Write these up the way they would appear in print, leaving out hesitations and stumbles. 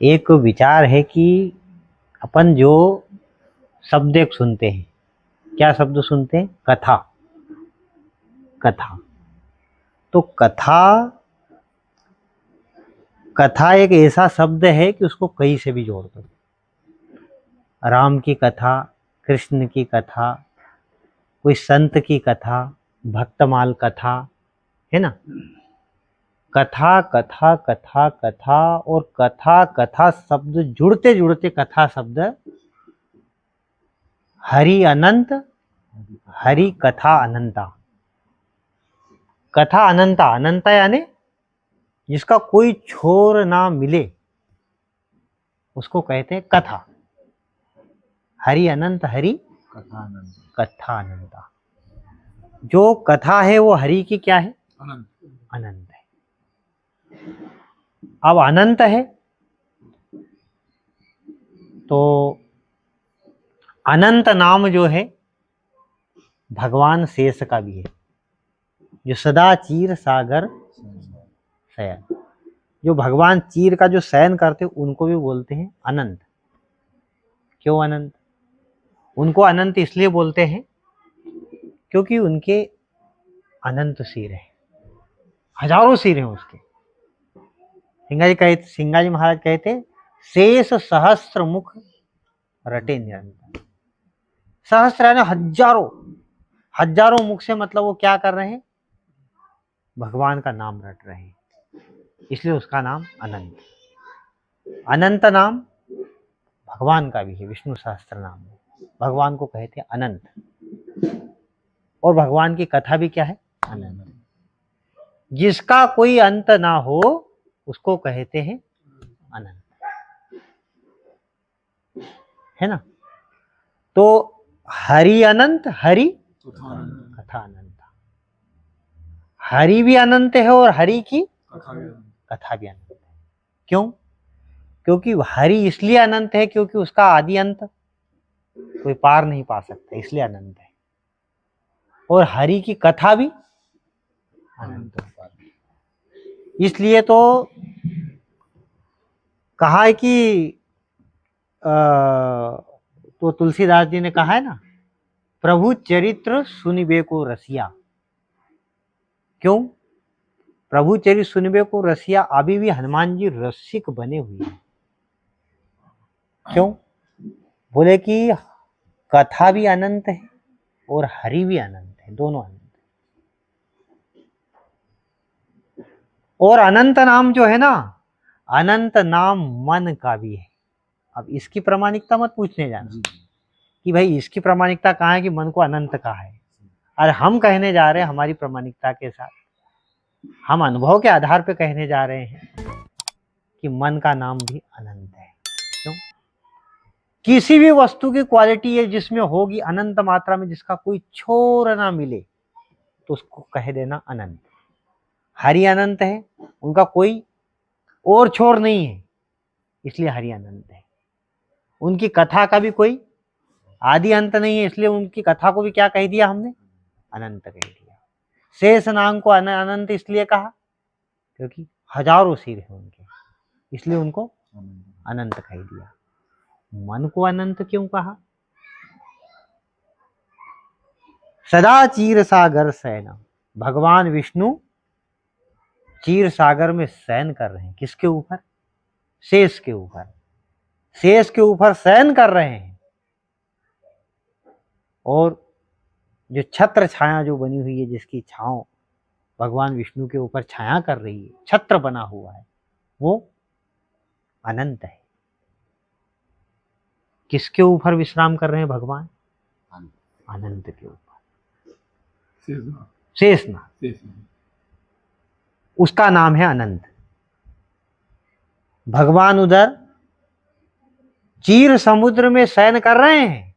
एक विचार है कि अपन जो शब्द एक सुनते हैं, क्या शब्द सुनते हैं? कथा। कथा तो कथा एक ऐसा शब्द है कि उसको कहीं से भी जोड़ दो। राम की कथा, कृष्ण की कथा, कोई संत की कथा, भक्तमाल कथा, है ना। कथा कथा कथा कथा और कथा कथा शब्द जुड़ते जुड़ते कथा शब्द हरि अनंत, हरि कथा अनंता। कथा अनंता, अनंता यानी जिसका कोई छोर ना मिले उसको कहते हैं कथा। हरि अनंत, हरि कथा अनंता। जो कथा है वो हरि की क्या है? अनंत है। अब अनंत है तो अनंत नाम जो है भगवान शेष का भी है, जो सदा चीर सागर शयन। जो भगवान चीर का जो शयन करते उनको भी बोलते हैं अनंत। क्यों अनंत? उनको अनंत इसलिए बोलते हैं क्योंकि उनके अनंत सिर है, हजारों सिर हैं उसके। सिंगाजी महाराज कहते शेष सहस्त्र मुख रटे निरंतर। सहस्त्र यानी हजारों, हजारों मुख से मतलब वो क्या कर रहे हैं? भगवान का नाम रट रहे हैं, इसलिए उसका नाम अनंत। अनंत नाम भगवान का भी है, विष्णु सहस्त्र नाम है, भगवान को कहते हैं अनंत। और भगवान की कथा भी क्या है? अनंत। जिसका कोई अंत ना हो उसको कहते हैं अनंत, है ना। तो हरि अनंत, हरि कथा अनंत। हरि भी अनंत है और हरि की कथा भी अनंत है। क्यों? क्योंकि हरि इसलिए अनंत है क्योंकि उसका आदि अंत कोई पार नहीं पा सकता, इसलिए अनंत है। और हरि की कथा भी अनंत है। इसलिए तो कहा है कि तो तुलसीदास जी ने कहा है ना, प्रभु चरित्र सुनिबे को रसिया। क्यों? प्रभु चरित्र सुनिबे को रसिया। अभी भी हनुमान जी रसिक बने हुए हैं। क्यों? बोले कि कथा भी अनंत है और हरि भी अनंत है, दोनों अनंत है। और अनंत नाम जो है ना, अनंत नाम मन का भी है। अब इसकी प्रामाणिकता मत पूछने जाना कि भाई इसकी प्रामाणिकता कहाँ है कि मन को अनंत कहा है। अरे हम कहने जा रहे हैं हमारी प्रामाणिकता के साथ, हम अनुभव के आधार पे कहने जा रहे हैं कि मन का नाम भी अनंत है। क्यों? किसी भी वस्तु की क्वालिटी है जिसमें होगी अनंत मात्रा में, जिसका कोई छोर ना मिले तो उसको कह देना अनंत। हरि अनंत है, उनका कोई और छोर नहीं है, इसलिए हरि अनंत है। उनकी कथा का भी कोई आदि अंत नहीं है, इसलिए उनकी कथा को भी क्या कह दिया हमने? अनंत कह दिया। शेष नाग को अनंत इसलिए कहा क्योंकि हजारों सिर है उनके, इसलिए उनको अनंत कह दिया। मन को अनंत क्यों कहा? सदा चीर सागर शयन। भगवान विष्णु चीर सागर में शयन कर रहे हैं। किसके ऊपर? शेष के ऊपर। शेष के ऊपर शयन कर रहे हैं। और जो छत्र छाया जो बनी हुई है, जिसकी छांव भगवान विष्णु के ऊपर छाया कर रही है, छत्र बना हुआ है, वो अनंत है। किसके ऊपर विश्राम कर रहे हैं भगवान? अनंत के ऊपर। शेषनाग, उसका नाम है अनंत। भगवान उधर चीर समुद्र में शयन कर रहे हैं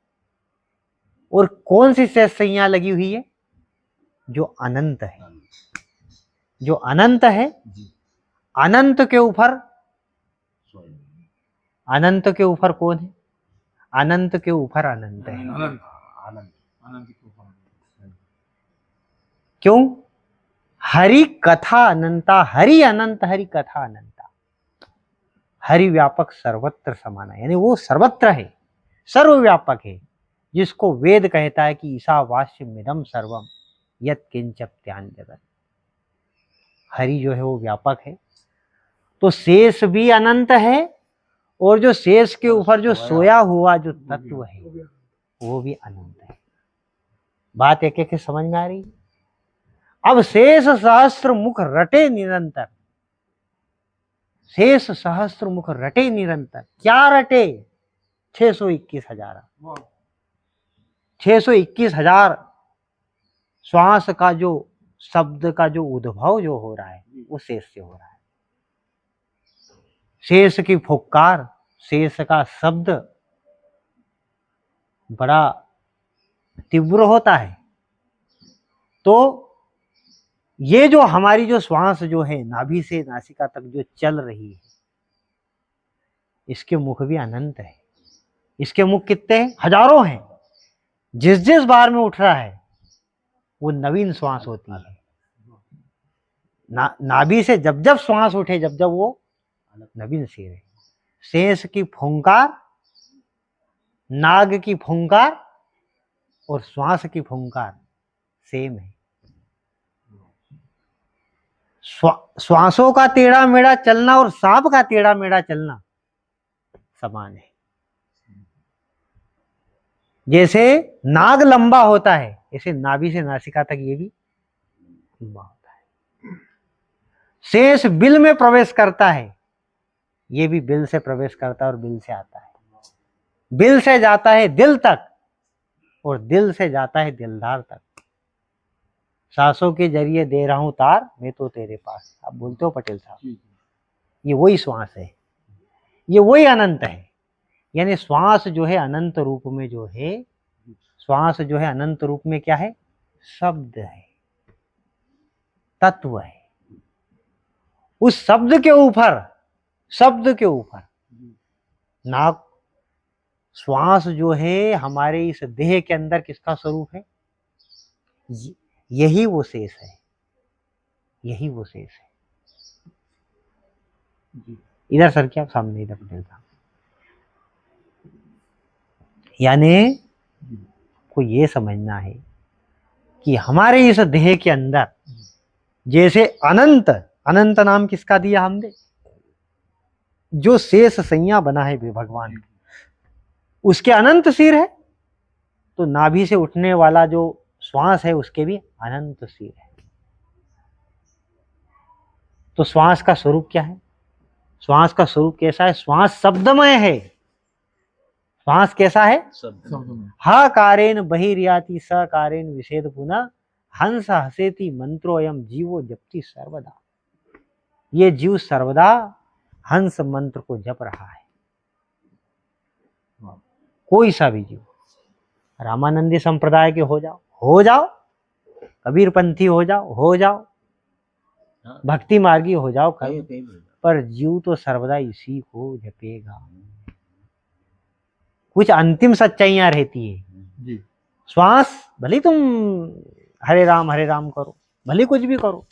और कौन सी शेष संज्ञा लगी हुई है? जो अनंत है। जो अनंत है, अनंत के ऊपर, अनंत के ऊपर कौन है? अनंत के ऊपर अनंत है। क्यों? हरि कथा अनंता, हरि अनंत, हरि कथा अनंता। हरि व्यापक सर्वत्र समान है, यानी वो सर्वत्र है, सर्वव्यापक है, जिसको वेद कहता है कि ईशावास्यमिदं सर्वम यत् किंचत्यान जगत। हरि जो है वो व्यापक है, तो शेष भी अनंत है, और जो शेष के ऊपर जो सोया हुआ जो तत्व है वो भी अनंत है। बात एक एक समझ में आ रही है? अब शेष सहस्त्र मुख रटे निरंतर, शेष सहस्त्र मुख रटे निरंतर, क्या रटे? 621,000, 621,000 श्वास का जो शब्द का जो उद्भव जो हो रहा है वो शेष से हो रहा है। शेष की फुक्कार, शेष का शब्द बड़ा तीव्र होता है। तो ये जो हमारी जो श्वास जो है नाभि से नासिका तक जो चल रही है, इसके मुख भी अनंत है। इसके मुख कितने हैं? हजारों हैं। जिस जिस बार में उठ रहा है वो नवीन श्वास होती है। नाभि से जब जब श्वास उठे, जब जब वो नवीन सिर है। शेष की फुंकार, नाग की फुंकार और श्वास की फुंकार सेम है। श्वासों का टेढ़ा मेढ़ा चलना और सांप का टेढ़ा मेढ़ा चलना समान है। जैसे नाग लंबा होता है, ऐसे नाभि से नासिका तक ये भी लंबा होता है। शेष बिल में प्रवेश करता है, ये भी बिल से प्रवेश करता है और बिल से आता है। बिल से जाता है दिल तक और दिल से जाता है दिलदार तक। सांसों के जरिए दे रहा हूं तार मैं तो तेरे पास। आप बोलते हो पटेल साहब, ये वही श्वास है, ये वही अनंत है। यानी श्वास जो है अनंत रूप में जो है, श्वास जो है अनंत रूप में क्या है? शब्द है, तत्व है। उस शब्द के ऊपर, शब्द के ऊपर नाक, श्वास जो है हमारे इस देह के अंदर किसका स्वरूप है? यही वो शेष है, यही वो शेष है। इधर सर क्या सामने, इधर पटेल साहब। यानी को ये समझना है कि हमारे इस देह के अंदर जैसे अनंत, अनंत नाम किसका दिया हमने? जो शेष संज्ञा बना है भगवान, उसके अनंत सिर है। तो नाभि से उठने वाला जो श्वास है उसके भी अनंत सिर है। तो श्वास का स्वरूप क्या है? श्वास का स्वरूप कैसा है? श्वास शब्दमय है। श्वास कैसा है? हा कारेन बहिर्याति स कारेन विषेद पुनः हंस हसेति मंत्रोयम जीवो जपति सर्वदा। ये जीव सर्वदा हंस मंत्र को जप रहा है। कोई सा भी जीव, रामानंदी संप्रदाय के हो जाओ, कबीरपंथी हो जाओ, भक्ति मार्गी हो जाओ, पर जीव तो सर्वदा इसी को जपेगा। कुछ अंतिम सच्चाइयां रहती है जी। श्वास भले तुम हरे राम करो, भले कुछ भी करो,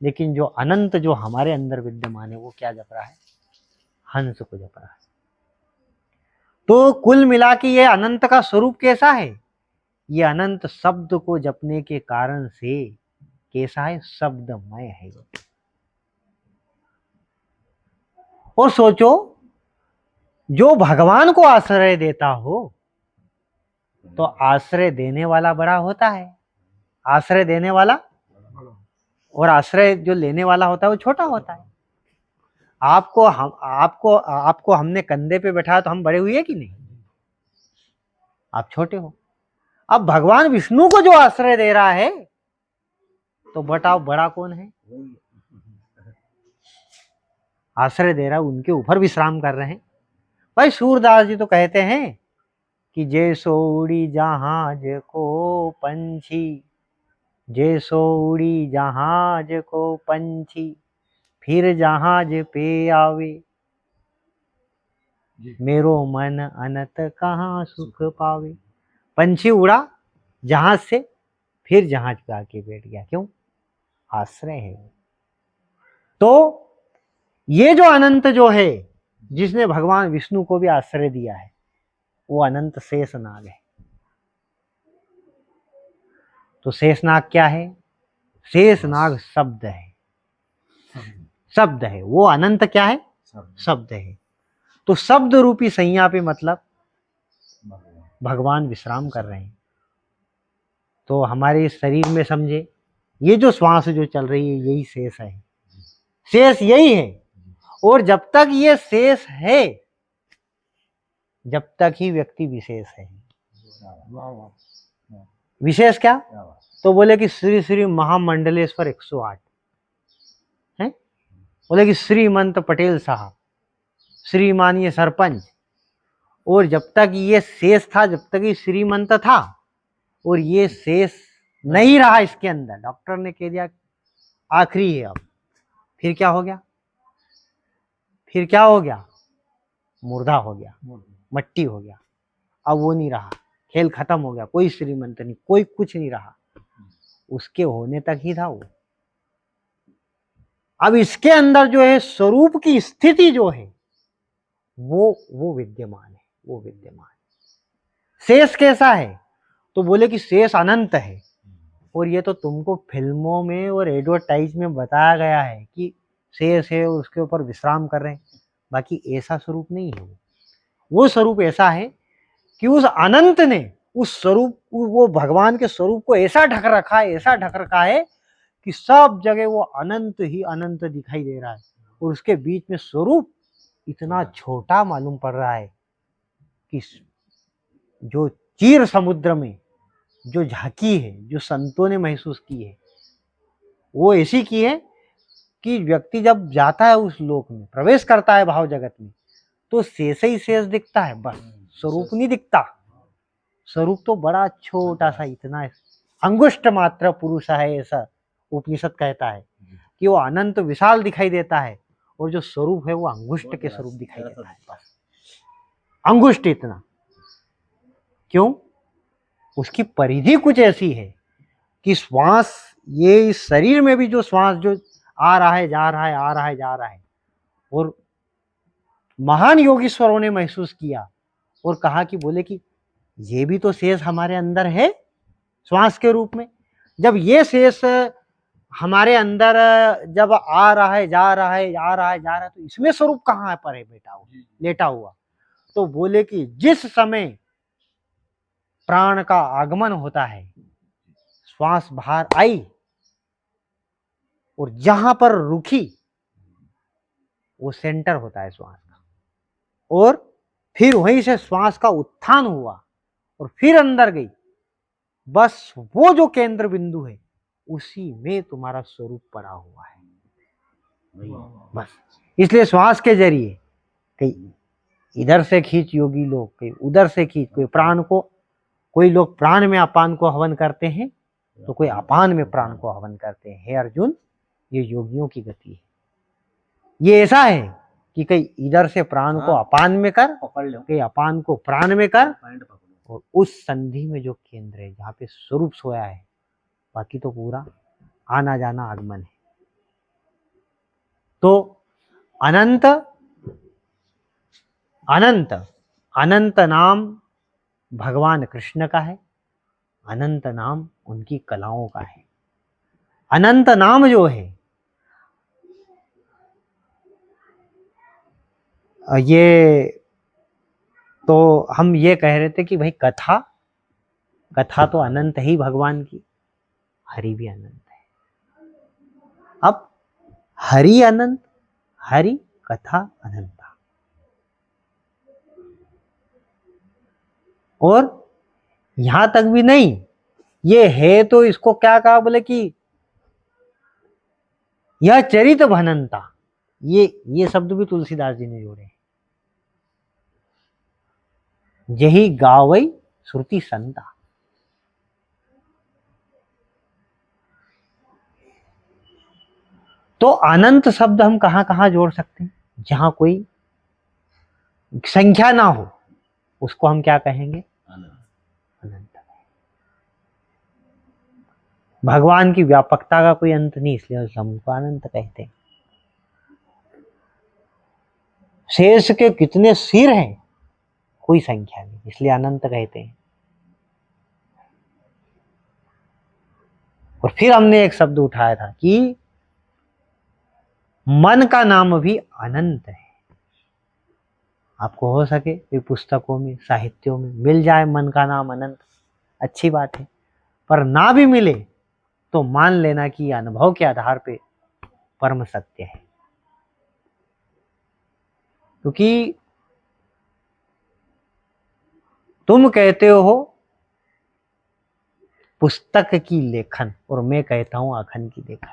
लेकिन जो अनंत जो हमारे अंदर विद्यमान है वो क्या जप रहा है? हंस को जप रहा है। तो कुल मिला के ये अनंत का स्वरूप कैसा है? ये अनंत शब्द को जपने के कारण से कैसा है? शब्दमय है। और सोचो, जो भगवान को आश्रय देता हो तो आश्रय देने वाला बड़ा होता है, आश्रय देने वाला, और आश्रय जो लेने वाला होता है वो छोटा होता है। आपको हमने कंधे पे बैठाया तो हम बड़े हुए कि नहीं? आप छोटे हो। अब भगवान विष्णु को जो आश्रय दे रहा है तो बताओ बड़ा कौन है? आश्रय दे रहा है, उनके ऊपर विश्राम कर रहे हैं। भाई सूरदास जी तो कहते हैं कि जैसो उड़ी जहाज को पंछी, जैसो उड़ी जहाज को पंछी, फिर जहाज पे आवे, मेरो मन अनत कहाँ सुख पावे। पंछी उड़ा जहाज से, फिर जहाज पे आके बैठ गया। क्यों? आश्रय है। तो ये जो अनंत जो है जिसने भगवान विष्णु को भी आश्रय दिया है, वो अनंत शेषनाग है। तो शेषनाग क्या है? शेषनाग शब्द है, शब्द है। वो अनंत क्या है? शब्द है। तो शब्द रूपी संज्ञा पे मतलब भगवान विश्राम कर रहे हैं। तो हमारे शरीर में समझे, ये जो श्वास जो चल रही है यही शेष है, शेष यही है। और जब तक ये शेष है, जब तक ही व्यक्ति विशेष है। विशेष क्या? तो बोले कि श्री श्री महामंडलेश्वर 108 है, बोले कि श्रीमंत पटेल साहब, श्रीमाननीय सरपंच। और जब तक ये शेष था, जब तक ये श्रीमंत था, और ये शेष नहीं रहा इसके अंदर, डॉक्टर ने कह दिया आखिरी है अब, फिर क्या हो गया? फिर क्या हो गया? मुर्दा हो गया, मट्टी हो गया। अब वो नहीं रहा, खेल खत्म हो गया, कोई श्रीमंत नहीं, कोई कुछ नहीं रहा, उसके होने तक ही था वो। अब इसके अंदर जो है स्वरूप की स्थिति जो है वो विद्यमान है, वो विद्यमान है। शेष कैसा है? तो बोले कि शेष अनंत है। और ये तो तुमको फिल्मों में और एडवर्टाइज में बताया गया है कि शेष है, उसके ऊपर विश्राम कर रहे हैं, बाकी ऐसा स्वरूप नहीं है। वो स्वरूप ऐसा है कि उस अनंत ने उस स्वरूप, वो भगवान के स्वरूप को ऐसा ढक रखा है, ऐसा ढक रखा है कि सब जगह वो अनंत ही अनंत दिखाई दे रहा है। और उसके बीच में स्वरूप इतना छोटा मालूम पड़ रहा है कि जो चीर समुद्र में जो झांकी है, जो संतों ने महसूस की है, वो ऐसी की है कि व्यक्ति जब जाता है उस लोक में, प्रवेश करता है भाव जगत में, तो शेष ही शेष दिखता है, बस स्वरूप नहीं दिखता। स्वरूप तो बड़ा छोटा सा, इतना अंगुष्ठ मात्र पुरुष है, ऐसा उपनिषद कहता है कि वो अनंत विशाल दिखाई देता है, और जो स्वरूप है वो अंगुष्ठ के स्वरूप दिखाई देता है, बस अंगुष्ठ इतना। क्यों? उसकी परिधि कुछ ऐसी है कि श्वास, ये इस शरीर में भी जो श्वास जो आ रहा है, जा रहा है, आ रहा है, जा रहा है, और महान योगीश्वरों ने महसूस किया और कहा कि बोले कि ये भी तो शेष हमारे अंदर है श्वास के रूप में। जब ये शेष हमारे अंदर जब आ रहा है, जा रहा है, आ रहा है, जा रहा है, तो इसमें स्वरूप कहाँ पर है बेटा हुआ, लेटा हुआ? तो बोले कि जिस समय प्राण का आगमन होता है, श्वास बाहर आई और जहां पर रुकी वो सेंटर होता है श्वास का, और फिर वहीं से श्वास का उत्थान हुआ और फिर अंदर गई, बस वो जो केंद्र बिंदु है उसी में तुम्हारा स्वरूप पड़ा हुआ है, बस। इसलिए श्वास के जरिए कई इधर से खींच योगी लोग, कई उधर से खींच, कोई प्राण को, कोई लोग प्राण में अपान को हवन करते हैं, तो कोई अपान में प्राण को हवन करते हैं। हे अर्जुन, ये योगियों की गति है। ये ऐसा है कि कई इधर से प्राण को अपान में कर, कई अपान को प्राण में कर, और उस संधि में जो केंद्र है जहाँ पे स्वरूप सोया है, बाकी तो पूरा आना जाना आगमन है। तो अनंत अनंत अनंत नाम भगवान कृष्ण का है, अनंत नाम उनकी कलाओं का है। अनंत नाम जो है, ये तो हम ये कह रहे थे कि भाई कथा, कथा तो अनंत ही भगवान की, हरि भी अनंत है। अब हरि अनंत, हरि कथा अनंता, और यहां तक भी नहीं, ये है तो इसको क्या कहा, बोले कि यह चरित भनंता, ये शब्द भी तुलसीदास जी ने जोड़े, यही गावई श्रुति संता। तो अनंत शब्द हम कहां कहां जोड़ सकते हैं? जहां कोई संख्या ना हो उसको हम क्या कहेंगे? अनंत। भगवान की व्यापकता का कोई अंत नहीं, इसलिए हम उसको अनंत कहते हैं। शेष के कितने सिर हैं कोई संख्या नहीं, इसलिए अनंत कहते हैं। और फिर हमने एक शब्द उठाया था कि मन का नाम भी अनंत है। आपको हो सके फिर पुस्तकों में, साहित्यों में मिल जाए मन का नाम अनंत, अच्छी बात है। पर ना भी मिले तो मान लेना कि अनुभव के आधार पे परम सत्य है। क्योंकि तुम कहते हो पुस्तक की लेखन और मैं कहता हूं आखन की लेखन।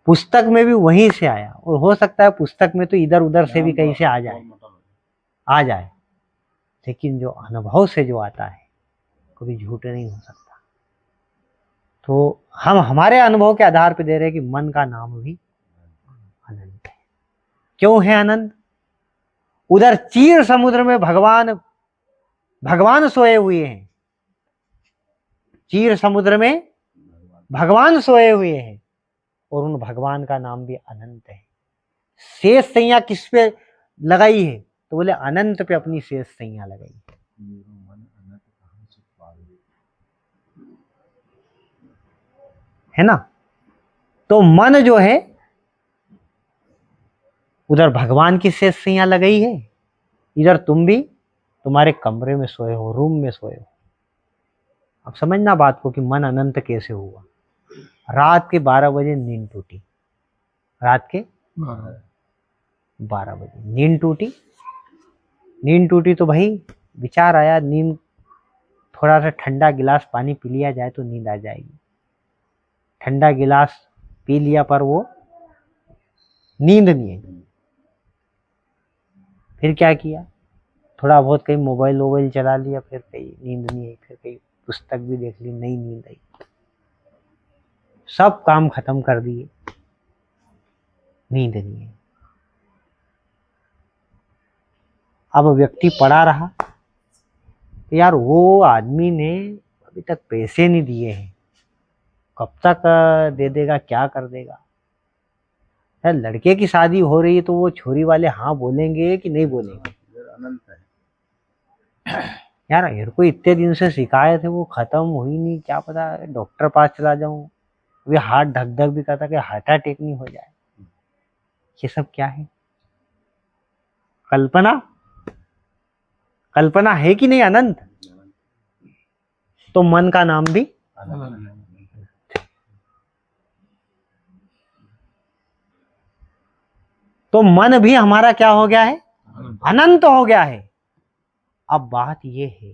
पुस्तक में भी वहीं से आया और हो सकता है पुस्तक में तो इधर उधर से भी कहीं से आ जाए, लेकिन जो अनुभव से जो आता है कभी झूठ नहीं हो सकता। तो हम हमारे अनुभव के आधार पर दे रहे हैं कि मन का नाम भी अनंत है। क्यों है अनंत? उधर चीर समुद्र में भगवान सोए हुए हैं। चीर समुद्र में भगवान सोए हुए हैं और उन भगवान का नाम भी अनंत है। शेष संज्ञा किस पे लगाई है? तो बोले अनंत पे अपनी शेष संज्ञा लगाई है ना। तो मन जो है उधर भगवान की शेष संज्ञा लगाई है, इधर तुम भी तुम्हारे कमरे में सोए हो, रूम में सोए हो। अब समझना बात को कि मन अनंत कैसे हुआ। रात के 12 बजे नींद टूटी, रात के 12 बजे नींद टूटी तो भाई विचार आया नींद, थोड़ा सा ठंडा गिलास पानी पी लिया जाए तो नींद आ जाएगी। ठंडा गिलास पी लिया पर वो नींद नहीं है। फिर क्या किया? थोड़ा बहुत कहीं मोबाइल चला लिया, फिर कहीं नींद नहीं आई, फिर कहीं पुस्तक भी देख ली, नहीं नींद आई। सब काम खत्म कर दिए, नींद नहीं आई। अब व्यक्ति पड़ा रहा, तो यार वो आदमी ने अभी तक पैसे नहीं दिए हैं, कब तक दे देगा, क्या कर देगा। यार लड़के की शादी हो रही है तो वो छोरी वाले हाँ बोलेंगे कि नहीं बोलेंगे? अनंत है यार। मेरे को इतने दिन से शिकायत है, वो खत्म हुई नहीं, क्या पता डॉक्टर पास चला जाऊं, वे हार्ट धक धक भी करता कि हार्ट अटैक नहीं हो जाए। ये सब क्या है? कल्पना है कि नहीं अनंत? तो मन का नाम भी तो मन भी हमारा क्या हो गया है? अनंत हो गया है। अब बात ये है,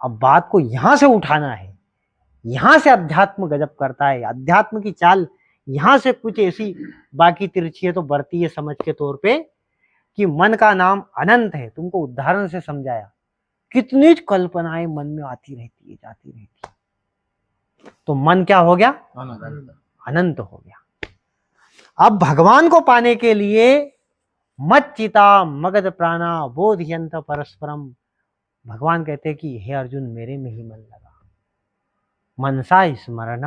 अब बात को यहां से उठाना है। यहां से अध्यात्म गजब करता है। अध्यात्म की चाल यहां से कुछ ऐसी बाकी तिरछी है तो बढ़ती है समझ के तौर पे कि मन का नाम अनंत है। तुमको उदाहरण से समझाया, कितनी कल्पनाएं मन में आती रहती है, जाती रहती है। तो मन क्या हो गया? अनंत हो गया। अब भगवान को पाने के लिए मत चिता मगध प्राणा बोधयंत परस्परम। भगवान कहते हैं कि हे अर्जुन मेरे में ही मन लगा। मनसा स्मरण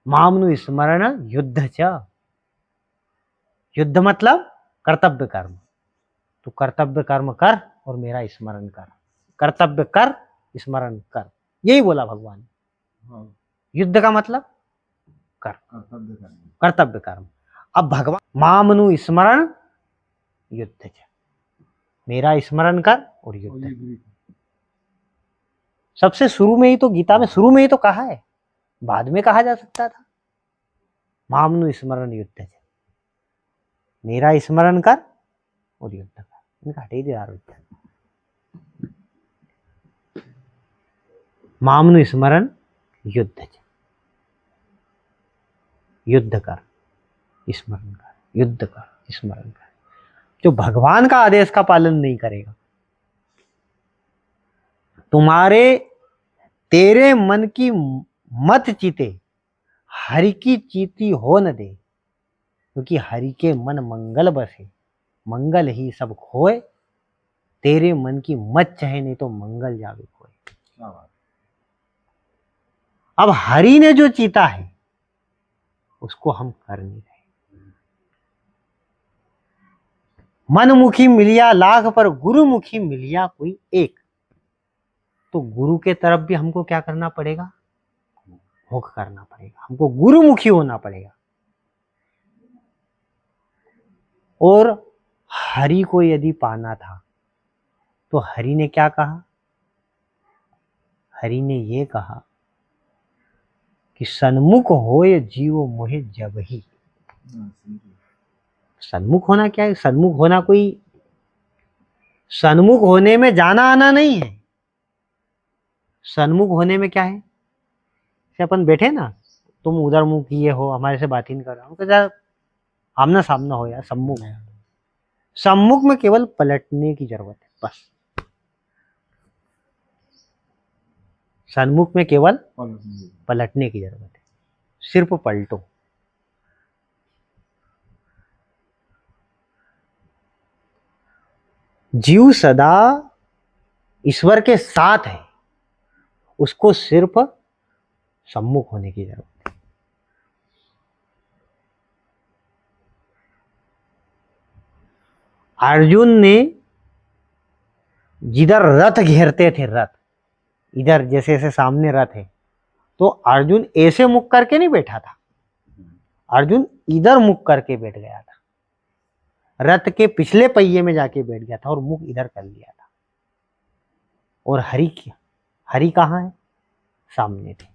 मामनु स्मरण युद्ध च। युद्ध मतलब कर्तव्य कर्म। तो कर्तव्य कर्म कर और मेरा स्मरण कर। कर्तव्य कर, स्मरण कर, यही बोला भगवान। युद्ध का मतलब कर, कर्तव्य कर्म। अब भगवान मामनु स्मरण युद्ध, मेरा स्मरण कर और युद्ध। सबसे शुरू में ही तो गीता में शुरू में ही तो कहा है, बाद में कहा जा सकता था। मामनु स्मरण युद्ध, मेरा स्मरण कर और युद्ध कर। इनका हटे दे मामनु स्मरण युद्ध, युद्ध कर स्मरण कर, युद्ध कर स्मरण कर। जो भगवान का आदेश का पालन नहीं करेगा, तेरे मन की मत चीते हरि की चीती हो न दे। क्योंकि हरि के मन मंगल बसे, मंगल ही सब खोए। तेरे मन की मत चाहे नहीं तो मंगल जावे खोए। अब हरि ने जो चीता है उसको हम कर नहीं रहे। मनमुखी मिलिया लाख पर गुरुमुखी मिलिया कोई एक। तो गुरु के तरफ भी हमको क्या करना पड़ेगा, मुख करना पड़ेगा, हमको गुरुमुखी होना पड़ेगा। और हरि को यदि पाना था तो हरि ने क्या कहा, हरि ने ये कहा कि सन्मुख होए जीव मोहे जब ही। सन्मुख होना क्या है, सन्मुख होना कोई, सन्मुख होने में जाना आना नहीं है। सन्मुख होने में क्या है, जैसे अपन बैठे ना, तुम उधर मुंह किए हो, हमारे से बात ही नहीं कर रहा हूँ, आमना सामना हो यार, सम्मुख है। सम्मुख में केवल पलटने की जरूरत है, बस। सन्मुख में केवल पलटने की जरूरत है, सिर्फ पलटो। जीव सदा ईश्वर के साथ है, उसको सिर्फ सम्मुख होने की जरूरत है। अर्जुन ने जिधर रथ घेरते थे, रथ इधर जैसे ऐसे सामने रथ है, तो अर्जुन ऐसे मुख करके नहीं बैठा था, अर्जुन इधर मुख करके बैठ गया था, रथ के पिछले पहिए में जाके बैठ गया था और मुख इधर कर लिया था। और हरि कहाँ है, सामने थे।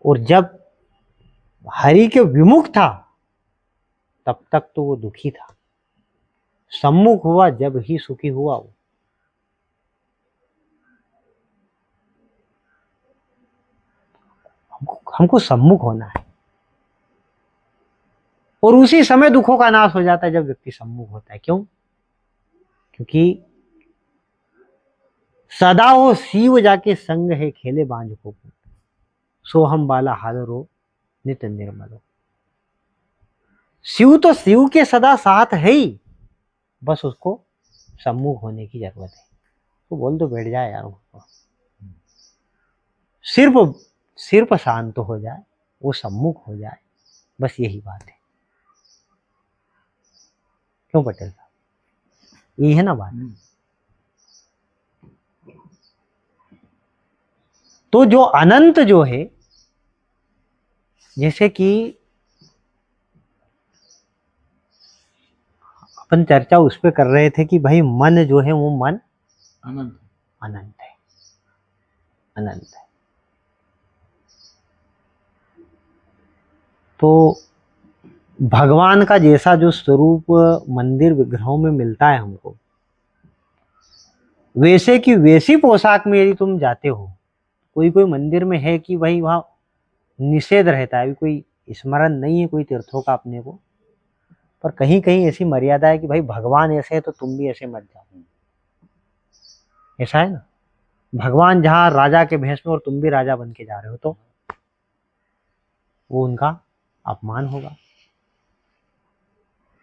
और जब हरि के विमुख था तब तक तो वो दुखी था, सम्मुख हुआ जब ही सुखी हुआ वो। हमको सम्मुख होना है, और उसी समय दुखों का नाश हो जाता है जब व्यक्ति सम्मुख होता है। क्यों? क्योंकि सदा हो शिव जाके संग है खेले बांझ को, सो हम बाला हादरो नित्य निर्मलो। शिव तो शिव के सदा साथ है ही, बस उसको सम्मुख होने की जरूरत है। तो बोल तो बैठ जाए यार, उसको सिर्फ शांत हो जाए, वो सम्मुख हो जाए, बस यही बात है। क्यों पटेल साहब, यही है ना बात। तो जो अनंत जो है, जैसे कि अपन चर्चा उस पर कर रहे थे कि भाई मन जो है वो मन अनंत है, अनंत है। तो भगवान का जैसा जो स्वरूप मंदिर विग्रहों में मिलता है हमको, वैसे की वैसी पोशाक में यदि तुम जाते हो, कोई मंदिर में है कि भाई वहां निषेध रहता है, अभी कोई स्मरण नहीं है कोई तीर्थों का अपने को, पर कहीं कहीं ऐसी मर्यादा है कि भाई भगवान ऐसे है तो तुम भी ऐसे मत जाओ, ऐसा है ना। भगवान जहाँ राजा के भेष में और तुम भी राजा बन के जा रहे हो तो वो उनका अपमान होगा।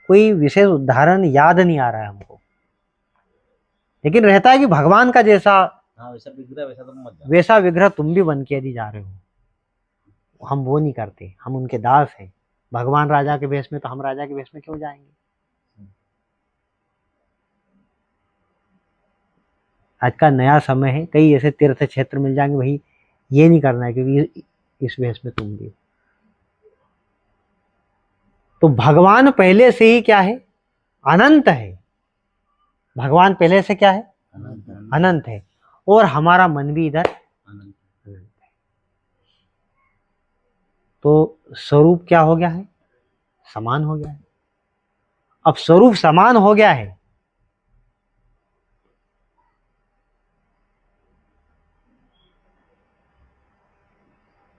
कोई विशेष उदाहरण याद नहीं आ रहा है हमको, लेकिन रहता है कि भगवान का जैसा वैसा विग्रह तुम भी बन के यदि जा रहे हो, हम वो नहीं करते, हम उनके दास हैं। भगवान राजा के भेष में तो हम राजा के भेष में क्यों जाएंगे। आज का नया समय है, कई ऐसे तीर्थ क्षेत्र मिल जाएंगे, भाई ये नहीं करना है क्योंकि इस भेष में तुम भी। तो भगवान पहले से ही क्या है, अनंत है। भगवान पहले से क्या है, अनंत है। और हमारा मन भी इधर अनंत है। तो स्वरूप क्या हो गया है, समान हो गया है। अब स्वरूप समान हो गया है,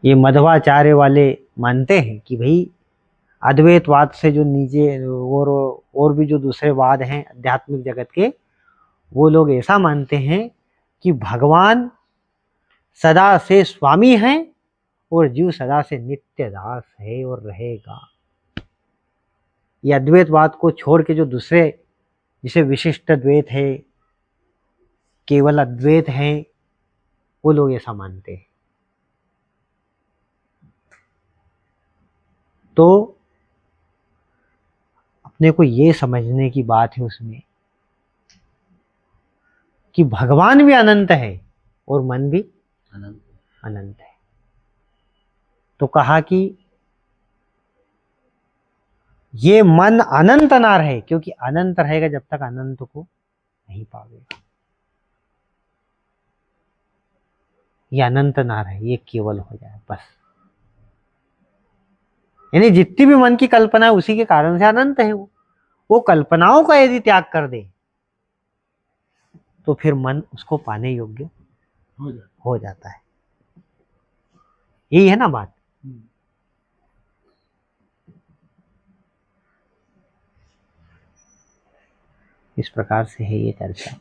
ये मध्वाचार्य वाले मानते हैं कि भाई अद्वैतवाद से जो नीचे और भी जो दूसरे वाद हैं आध्यात्मिक जगत के, वो लोग ऐसा मानते हैं कि भगवान सदा से स्वामी हैं और जीव सदा से नित्य दास है और रहेगा। ये अद्वैतवाद को छोड़ के जो दूसरे, जिसे विशिष्ट द्वैत है, केवल अद्वैत है, वो लोग ऐसा मानते हैं। तो अपने को ये समझने की बात है उसमें कि भगवान भी अनंत है और मन भी अनंत है। तो कहा कि ये मन अनंत ना रहे, क्योंकि अनंत रहेगा जब तक अनंत को नहीं पावेगा। ये अनंत ना रहे, ये केवल हो जाए बस। यानी जितनी भी मन की कल्पना है उसी के कारण से अनंत है वो कल्पनाओं का यदि त्याग कर दे तो फिर मन उसको पाने योग्य हो जाता है। यही है ना बात। इस प्रकार से है ये चर्चा।